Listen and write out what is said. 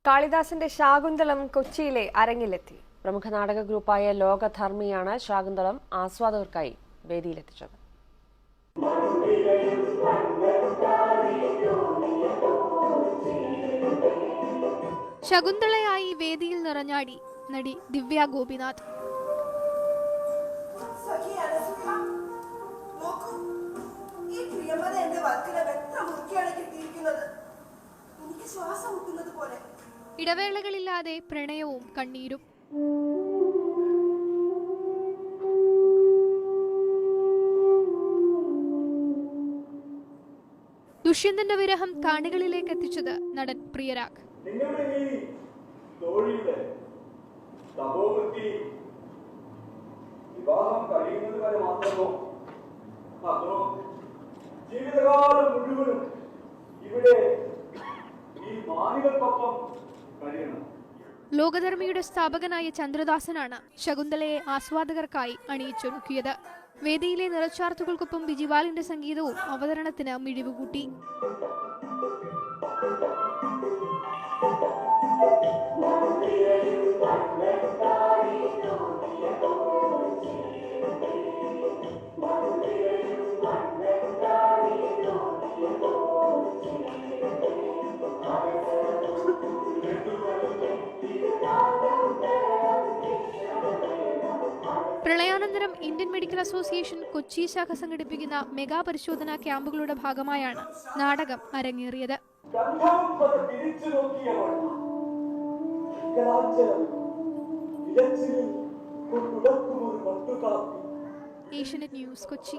കാളിദാസന്റെ ശാകുന്തളം കൊച്ചിയിലെ അരങ്ങിലെത്തി. പ്രമുഖ നാടക ഗ്രൂപ്പായ ലോകധർമ്മിയാണ് ശാകുന്തളം ആസ്വാദകർക്കായി വേദിയിലെത്തിച്ചത്. ശകുന്തളയായി വേദിയിൽ നിറഞ്ഞാടി നടി ദിവ്യ ഗോപിനാഥ്. ഇടവേളകളില്ലാതെ പ്രണയവും കണ്ണീരും. ദുഷ്യന്തന്റെ വിരഹം കാണികളിലേക്ക് എത്തിച്ചത് നടൻ പ്രിയരാഗ്. ജീവിതകാലം മുഴുവനും ഇവിടെ ഈ മാനികൾക്കൊപ്പം കഴിയണം. ലോകധർമ്മിയുടെ സ്ഥാപകനായ ചന്ദ്രദാസനാണ് ശകുന്തളയെ ആസ്വാദകർക്കായി അണിയിച്ചൊരുക്കിയത്. വേദിയിലെ നിറച്ചാർത്തുകൾക്കൊപ്പം ബിജിവാലിന്റെ സംഗീതവും അവതരണത്തിന് മിഴിവുകൂട്ടി. പ്രളയാനന്തരം ഇന്ത്യൻ മെഡിക്കൽ അസോസിയേഷൻ കൊച്ചി ശാഖ സംഘടിപ്പിക്കുന്ന മെഗാ പരിശോധനാ ക്യാമ്പുകളുടെ ഭാഗമായാണ് നാടകം അരങ്ങേറിയത്. ഏഷ്യാനെറ്റ് ന്യൂസ്, കൊച്ചി.